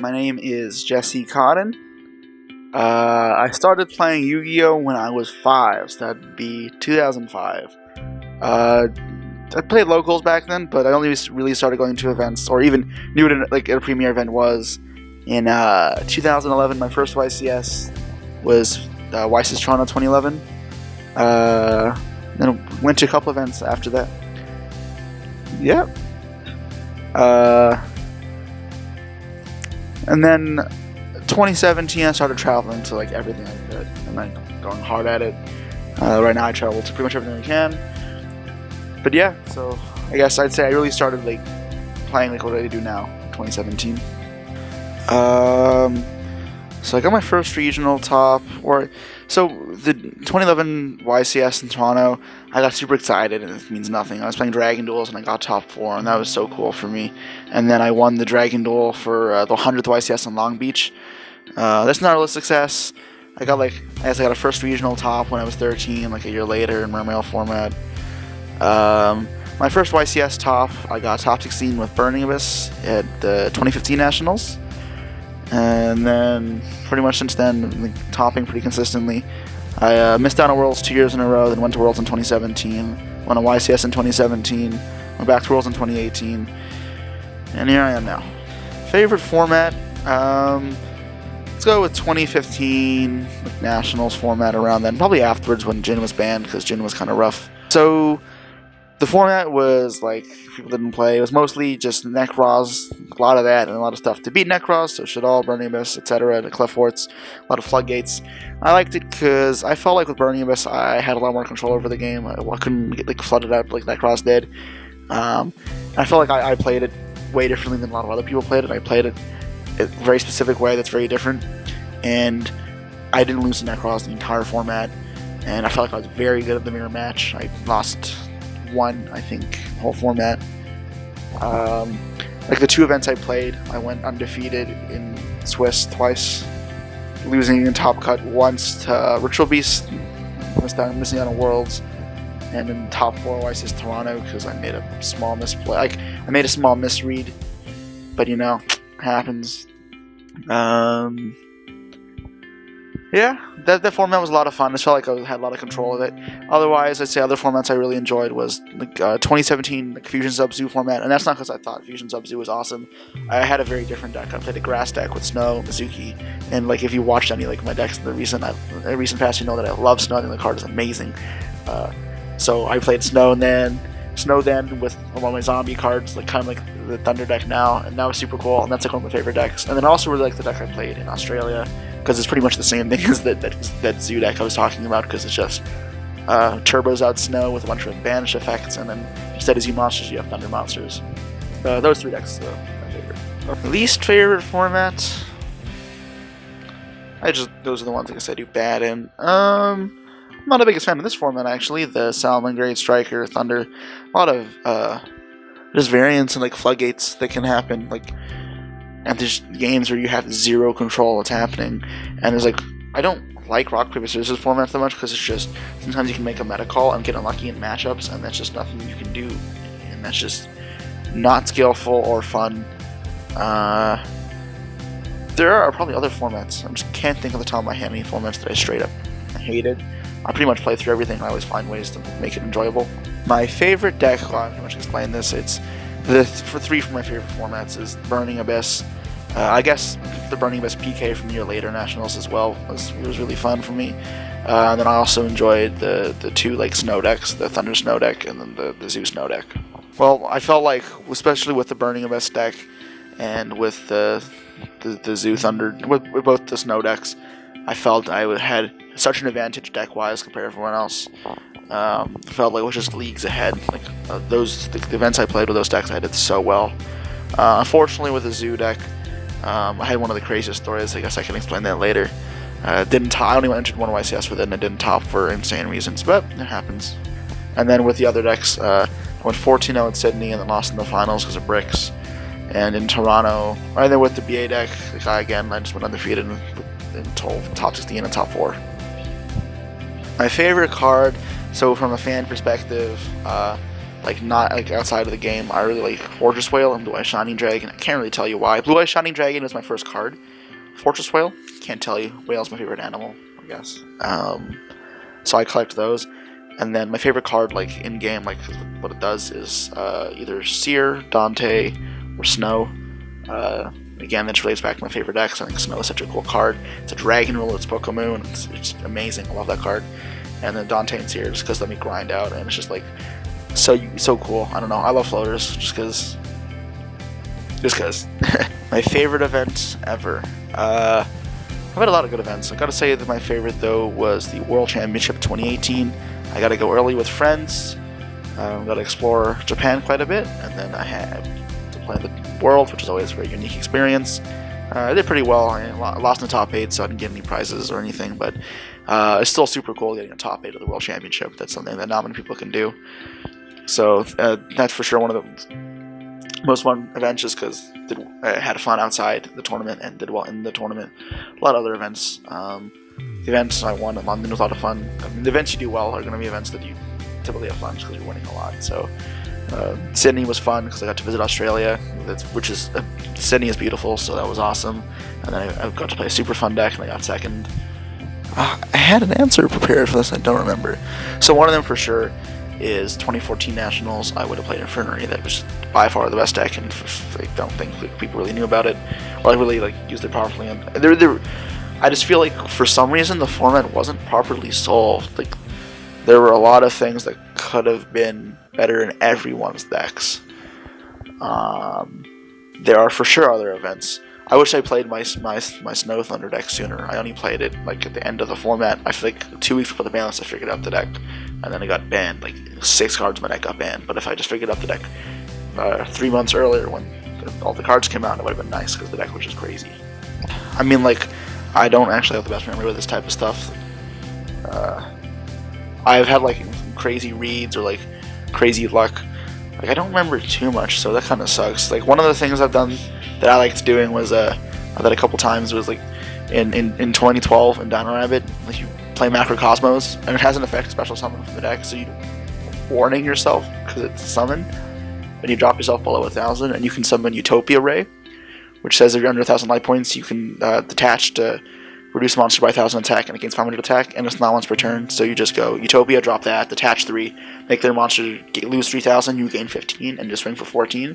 my name is Jesse Kotton. I started playing Yu-Gi-Oh! When I was 5, so that'd be 2005. I played locals back then, but I only really started going to events, or even knew what a premier event was in 2011. My first YCS was YCS Toronto 2011. Then went to a couple events after that. Yep. And then 2017, I started traveling to everything I could, and going hard at it. Right now, I travel to pretty much everything I can. But yeah, so I guess I'd say I really started playing what I do now, 2017. So I got my first regional top, so the 2011 YCS in Toronto, I got super excited, and it means nothing. I was playing Dragon Duels, and I got top 4, and that was so cool for me. And then I won the Dragon Duel for the 100th YCS in Long Beach. That's not a real success. I got I got a first regional top when I was 13, a year later in Mermail format. My first YCS top, I got top 16 with Burning Abyss at the 2015 Nationals. And then, pretty much since then, topping pretty consistently. I missed out on Worlds 2 years in a row, then went to Worlds in 2017, won a YCS in 2017, went back to Worlds in 2018, and here I am now. Favorite format? Let's go with 2015 Nationals format around then, probably afterwards when Jin was banned, because Jin was kind of rough. So, the format was, people didn't play, it was mostly just Necros, a lot of that, and a lot of stuff to beat Necros, so Shaddoll, Burning Abyss, etc., the Clef Forts, a lot of Floodgates. I liked it because I felt like with Burning Abyss, I had a lot more control over the game. I couldn't get flooded out like Necros did. I felt like I played it way differently than a lot of other people played it. I played it a very specific way that's very different, and I didn't lose to Necros the entire format, and I felt like I was very good at the mirror match. I lost one, I think, whole format. The 2 events I played, I went undefeated in Swiss twice, losing in Top Cut once to Ritual Beast, missing out on Worlds, and in Top 4 YCS Toronto because I made a small misplay. I made a small misread, but happens. Yeah, that format was a lot of fun. I felt like I had a lot of control of it. Otherwise, I'd say other formats I really enjoyed was 2017 Fusion Sub-Zoo format, and that's not because I thought Fusion Sub-Zoo was awesome. I had a very different deck. I played a grass deck with Snow, Mizuki, and if you watched any my decks in the recent past, you know that I love Snow, and the card is amazing. So I played Snow then with one of my zombie cards, kind of the Thunder deck now, and that was super cool, and that's one of my favorite decks. And then I also really like the deck I played in Australia, because it's pretty much the same thing as that Zoo deck I was talking about, because it's just turbos out Snow with a bunch of banish effects, and then instead of Zoo monsters, you have Thunder monsters. Those 3 decks are my favorite. Least favorite format? Those are the ones I do bad in. I'm not the biggest fan of this format, actually. The Salmon, Great Striker, Thunder. A lot of just variants and floodgates that can happen. And there's games where you have zero control of what's happening. And there's I don't like Rock, Paper, Scissors format that much because it's just sometimes you can make a meta call and get unlucky in matchups, and that's just nothing you can do. And that's just not skillful or fun. There are probably other formats. I just can't think of the top of my head any formats that I straight up hated. I pretty much play through everything. I always find ways to make it enjoyable. My favorite deck, I pretty much explained this. It's for 3 from my favorite formats is Burning Abyss. I guess the Burning Abyss PK from year later Nationals as well was really fun for me. And then I also enjoyed the 2 Snow decks, the Thunder Snow deck and then the Zoo Snow deck. Well, I felt especially with the Burning Abyss deck and with the Zoo Thunder, with both the Snow decks, I felt I had such an advantage deck-wise compared to everyone else. Felt like it was just leagues ahead. The events I played with those decks, I did so well. Unfortunately, with the Zoo deck, I had one of the craziest stories. I guess I can explain that later. I only entered one YCS with it, and it didn't top for insane reasons, but it happens. And then with the other decks, I went 14-0 in Sydney and then lost in the finals because of bricks. And in Toronto, right there with the BA deck, I just went undefeated until top 16 and top 4. My favorite card, so from a fan perspective, like not like outside of the game, I really like Fortress Whale and Blue Eye Shining Dragon. I can't really tell you why. Blue Eye Shining Dragon is my first card. Fortress Whale, can't tell you. Whale's my favorite animal, I guess. So I collect those. And then my favorite card, like in game, like what it does is either Seer, Dante, or Snow. Again, that relates back to my favorite decks. I think Snow is such a cool card. It's a dragon rule, it's Pokemoon, it's amazing. I love that card. And then Dante and Seer just because let me grind out, and it's just like so cool. I don't know. I love floaters just because. My favorite event ever. I've had a lot of good events. I gotta say that my favorite though was the World Championship 2018. I gotta go early with friends. Gotta explore Japan quite a bit, and then I had to play the World, which is always a very unique experience. I did pretty well. I lost in the top 8, so I didn't get any prizes or anything, but it's still super cool getting a top 8 of the World Championship. That's something that not many people can do. So that's for sure one of the most fun events, just because I had fun outside the tournament and did well in the tournament. A lot of other events. The events I won in London was a lot of fun. I mean, the events you do well are going to be events that you typically have fun because you're winning a lot. So Sydney was fun because I got to visit Australia, Sydney is beautiful, so that was awesome. And then I got to play a super fun deck, and I got second. I had an answer prepared for this, I don't remember. So one of them for sure is 2014 Nationals. I would have played Infernary. That was by far the best deck, and I don't think people really knew about it, or really like used it properly. And I just feel like for some reason the format wasn't properly solved. Like there were a lot of things that could have been better in everyone's decks. There are for sure other events. I wish I played my Snow Thunder deck sooner. I only played it like at the end of the format. I feel like 2 weeks before the ban list I figured out the deck, and then it got banned. Like 6 cards of my deck got banned. But if I just figured out the deck 3 months earlier when all the cards came out, it would have been nice because the deck was just crazy. I mean, like, I don't actually have the best memory with this type of stuff. I've had like crazy reads or like crazy luck. Like I don't remember too much, so that kind of sucks. Like one of the things I've done that I liked doing was I've done a couple times was like in 2012 in Dino Rabbit, like you play Macrocosmos and it has an effect special summon from the deck, so you warning yourself because it's summoned, and you drop yourself below 1,000, and you can summon Utopia Ray, which says if you're under 1,000 life points, you can detach to reduce monster by 1,000 attack and against 500 attack, and it's not once per turn. So you just go Utopia, drop that, detach 3, make their monster lose 3,000, you gain 15, and just swing for 14.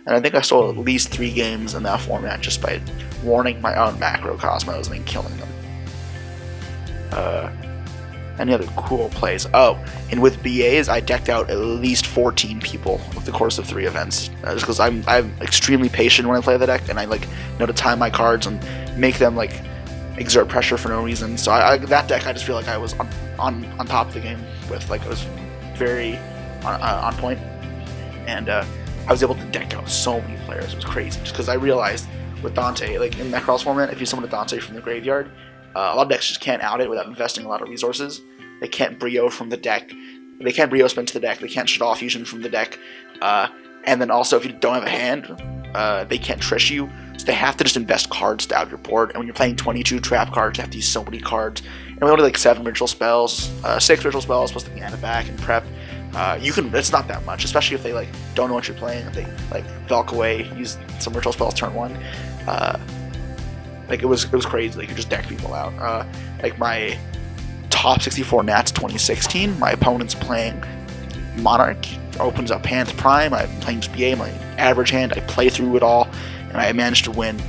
And I think I stole at least 3 games in that format just by warning my own Macrocosmos and then killing them. Any other cool plays? Oh, and with BAs, I decked out at least 14 people over the course of 3 events. Just because I'm extremely patient when I play the deck, and I like know to time my cards and make them like exert pressure for no reason. So that deck, I just feel like I was on top of the game with. Like I was very on point, and I was able to deck out so many players. It was crazy. Just because I realized with Dante, like in Necros format, if you summon a Dante from the graveyard, a lot of decks just can't out it without investing a lot of resources. They can't Brio from the deck. They can't Brio spin to the deck. They can't shut off Fusion from the deck. And then also, if you don't have a hand, they can't Trish you. So they have to just invest cards to out your board. And when you're playing 22 trap cards, you have to use so many cards. And we only like 7 ritual spells, 6 ritual spells plus the mana back and prep. It's not that much, especially if they like don't know what you're playing. If they like Velk away, use some ritual spells turn 1. Like it was crazy. Like you just deck people out. Like my top 64 Nats 2016, my opponent's playing Monarch, opens up hand Prime, I'm playing just BA, my average hand, I play through it all, and I managed to win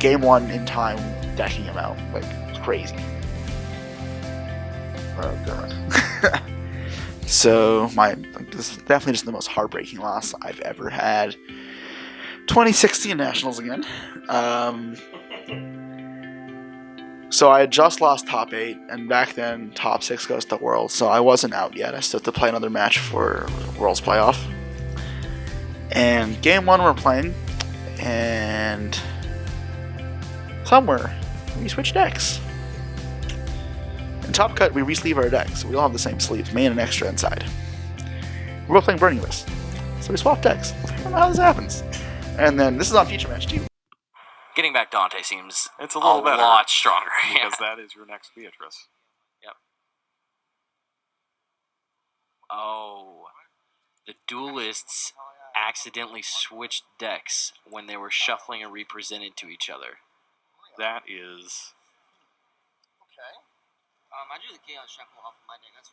game 1 in time decking him out. Like, it's crazy. Oh god. So this is definitely just the most heartbreaking loss I've ever had. 2016 Nationals again. So I had just lost top 8, and back then top 6 goes to Worlds, so I wasn't out yet. I still had to play another match for Worlds playoff. And game 1 we're playing, and somewhere we switch decks. In Top Cut we re-sleeve our decks. We all have the same sleeves, main and extra inside. We're both playing Burning List, so we swap decks. I don't know how this happens. And then this is on Feature Match too. Getting back Dante seems it's a little better, lot stronger. Because that is your next Beatrice. Yep. Oh. the Duelists accidentally switched decks when they were shuffling and represented to each other. That is. Okay. I drew the chaos shuffle off of my deck. That's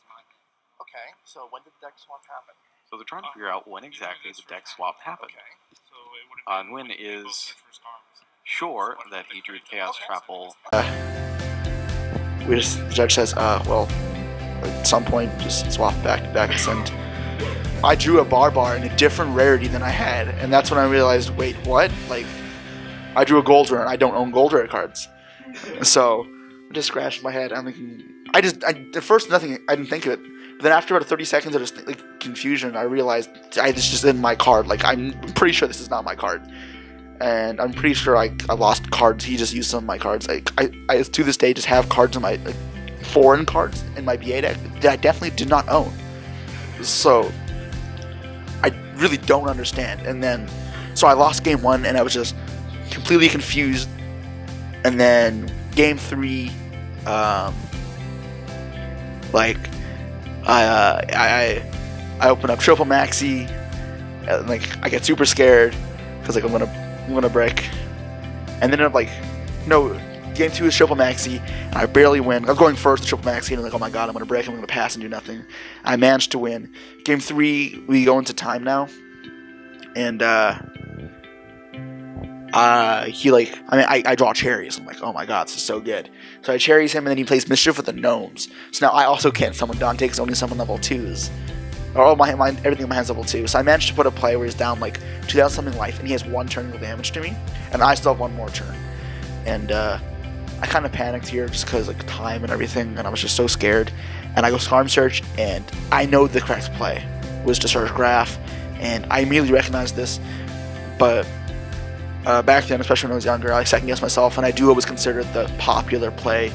my deck. Okay. So when did the deck swap happen? So they're trying to figure out when exactly the deck swap happened. Okay. So it would have been Nguyen when they both is switched arms. sure that he drew the Chaos Shuffle. The judge says, well, at some point, just swap back to decks, and I drew a bar in a different rarity than I had, and that's when I realized, wait, what? Like, I drew a gold rare, and I don't own gold rare cards. So, I just scratched my head. I'm thinking, at first, nothing, I didn't think of it. But then after about 30 seconds of just, like, confusion, I realized this just isn't my card. Like, I'm pretty sure this is not my card. And I'm pretty sure I lost cards. He just used some of my cards. Like, I to this day just have cards in my, foreign cards in my BA deck that I definitely did not own. So, I really don't understand. And then, so I lost game 1, and I was just completely confused. And then game 3, I open up Triple Maxi, and I get super scared because I'm gonna brick, and then game 2 is Triple Maxi, and I barely win. I was going first to Triple Maxi, and I'm like, oh my god, I'm gonna break, I'm gonna pass and do nothing. I managed to win. Game 3, we go into time now, and I draw cherries. I'm like, oh my god, this is so good. So I cherries him, and then he plays Mischief with the Gnomes. So now I also can't summon Dante because only summon level 2s. Or everything in my hand's level 2. So I managed to put a play where he's down 2,000 something life, and he has 1 turn of damage to me, and I still have 1 more turn. And I kind of panicked here just because time and everything, and I was just so scared. And I go Scarm Search, and I know the correct play was to search Graph, and I immediately recognized this. But back then, especially when I was younger, I second guessed myself, and I do what was considered the popular play.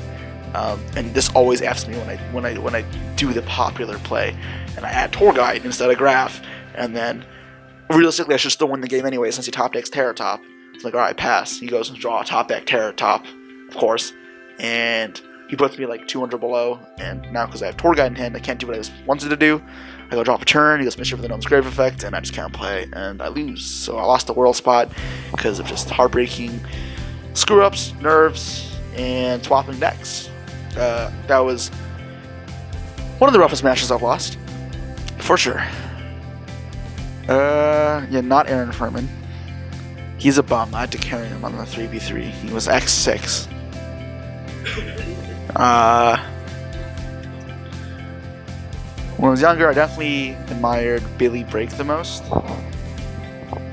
And this always F's me when I do the popular play, and I add Tour Guide instead of Graph, and then realistically I should still win the game anyway since he top decks Terra Top. It's like, alright, pass. He goes and draw a top deck Terra Top, of course, and he puts me 200 below, and now because I have Tour Guide in hand, I can't do what I wanted to do. I go drop a turn, he goes Mischief with the Gnome's Grave Effect, and I just can't play, and I lose. So I lost the world spot because of just heartbreaking screw-ups, nerves, and swapping decks. That was one of the roughest matches I've lost, for sure. Not Aaron Furman. He's a bum. I had to carry him on the 3v3. He was X6. When I was younger, I definitely admired Billy Break the most.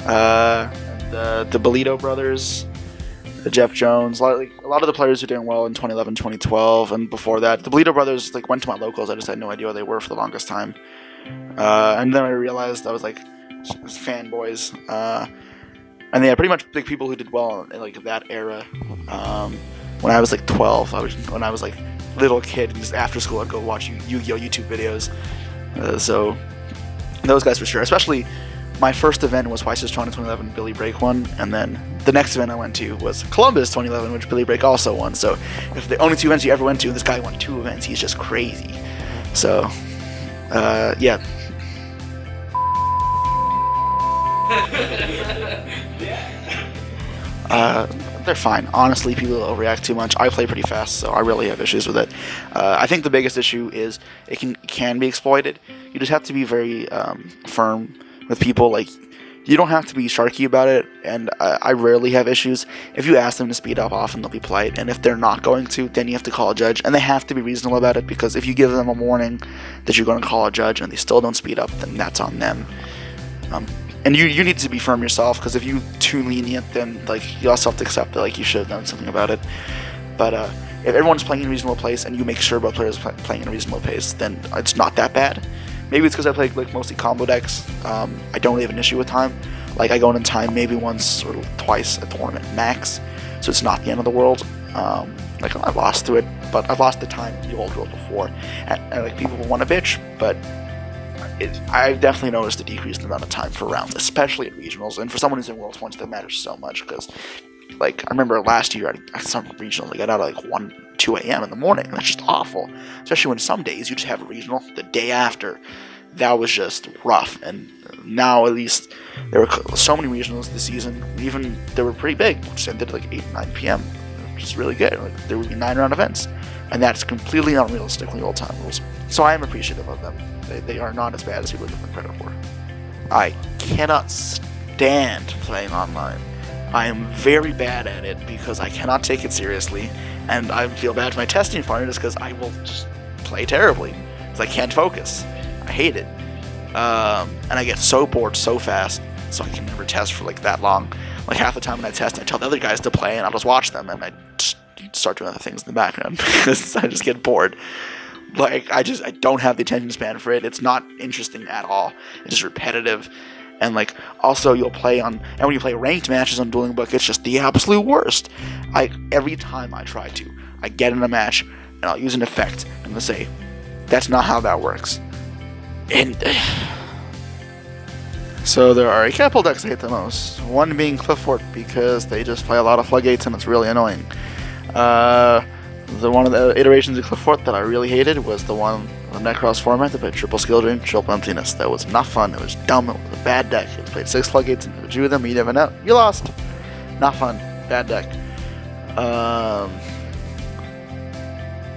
The Bolito brothers, Jeff Jones, a lot of the players who did well in 2011, 2012, and before that. The Bolito brothers went to my locals. I just had no idea who they were for the longest time. And then I realized I was fanboys. And yeah, pretty much people who did well in that era. When I was 12, when I was little kid, just after school I'd go watch Yu-Gi-Oh! YouTube videos. So those guys for sure. Especially my first event was Weiss's Toronto 2011, Billy Break won, and then the next event I went to was Columbus 2011, which Billy Break also won. So if the only 2 events you ever went to, this guy won 2 events, he's just crazy. So yeah. They're fine. Honestly, people overreact too much. I play pretty fast, so I really have issues with it. I think the biggest issue is it can be exploited. You just have to be very firm with people. You don't have to be sharky about it, and I rarely have issues. If you ask them to speed up, often they'll be polite, and if they're not going to, then you have to call a judge, and they have to be reasonable about it, because if you give them a warning that you're going to call a judge and they still don't speed up, then that's on them. And you need to be firm yourself, because if you're too lenient, then you also have to accept that you should have done something about it. But if everyone's playing in a reasonable pace and you make sure both players are playing in a reasonable pace, then it's not that bad. Maybe it's because I play mostly combo decks. I don't really have an issue with time. I go in time maybe once or twice a tournament max, so it's not the end of the world. I lost to it, but I've lost the time in the old world before, and people will want to bitch, but I've definitely noticed a decrease in the amount of time for rounds, especially at regionals, and for someone who's in Worlds points, that matters so much, because I remember last year at some regionals I got out at 1, 2 a.m. in the morning, and that's just awful, especially when some days you just have a regional the day after, that was just rough. And now at least there were so many regionals this season. Even they were pretty big, which ended at like 8, 9 p.m., which is really good. Like, there would be 9-round events, and that's completely unrealistically old-time rules. So I am appreciative of them. They are not as bad as people give them credit for. I cannot stand playing online. I am very bad at it because I cannot take it seriously, and I feel bad for my testing partners because I will just play terribly because I can't focus. I hate it. And I get so bored so fast, so I can never test for like that long. Like half the time when I test, I tell the other guys to play, and I'll just watch them, and I just start doing other things in the background because I just get bored. Like I don't have the attention span for it. It's not interesting at all. It's just repetitive, and like also you'll play on, and when you play ranked matches on Dueling Book, it's just the absolute worst. Every time I try to, I get in a match and I'll use an effect and they'll say, "That's not how that works." And so there are a couple decks I hate the most. One being Clifford because they just play a lot of floodgates and it's really annoying. The one of the iterations of Clifford that I really hated was the one the Necros format that played triple skill drain, triple emptiness. That was not fun. It was dumb. It was a bad deck. It played 6 floodgates and if you drew them, you never know. You lost. Not fun. Bad deck.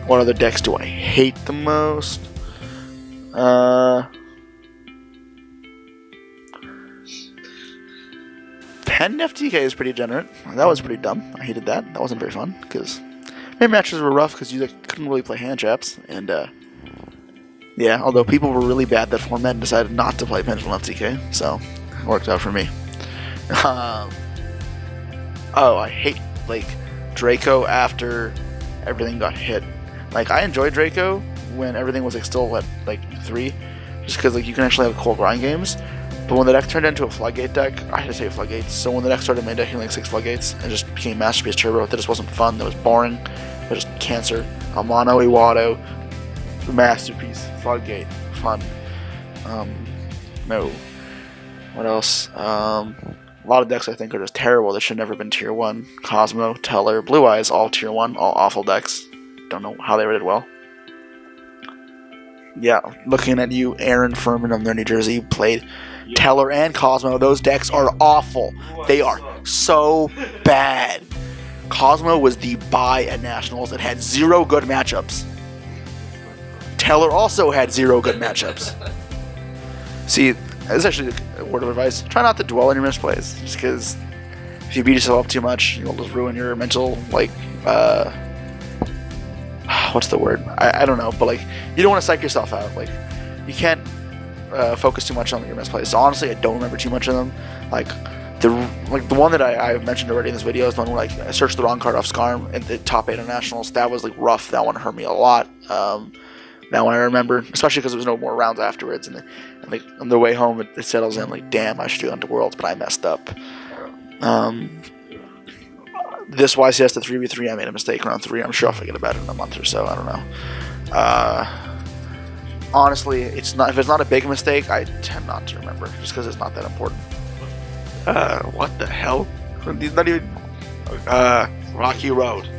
What other decks do I hate the most? Pen FTK is pretty degenerate. That was pretty dumb. I hated that. That wasn't very fun because maybe matches were rough because you couldn't really play hand traps. And yeah, although people were really bad that format and decided not to play Pendulum FTK, so it worked out for me. Oh, I hate like Draco after everything got hit. Like I enjoyed Draco when everything was like still at like 3, just because like you can actually have cool grind games. But when the deck turned into a floodgate deck, I had to say floodgates. So when the deck started main decking like 6 floodgates and just became Masterpiece Turbo, that just wasn't fun. That was boring. It was just cancer. Amano, Iwado, Masterpiece, floodgate, fun. No. What else? A lot of decks I think are just terrible. They should have never been tier 1. Cosmo, Teller, Blue Eyes, all tier 1, all awful decks. Don't know how they did well. Yeah, looking at you, Aaron Furman of New Jersey, played Teller and Cosmo. Those decks are awful. They are so bad. Cosmo was the buy at Nationals that had 0 good matchups. Teller also had 0 good matchups. See, this is actually a word of advice. Try not to dwell on your misplays. Just because if you beat yourself up too much, you'll just ruin your mental, like, what's the word? I don't know, but like, you don't want to psych yourself out. Like, you can't focus too much on your misplays. So honestly, I don't remember too much of them. Like the one that I've mentioned already in this video is the one where like I searched the wrong card off Skarm at the top 8 of Nationals. That was like rough. That one hurt me a lot. That one I remember, especially because there was no more rounds afterwards. And like on the way home, it settles in like, damn, I should do Under Worlds, but I messed up. This YCS to 3v3, I made a mistake around 3. I'm sure I'll forget about it in a month or so. I don't know. Honestly, if it's not a big mistake, I tend not to remember, just because it's not that important. What the hell? He's not even... Rocky Road.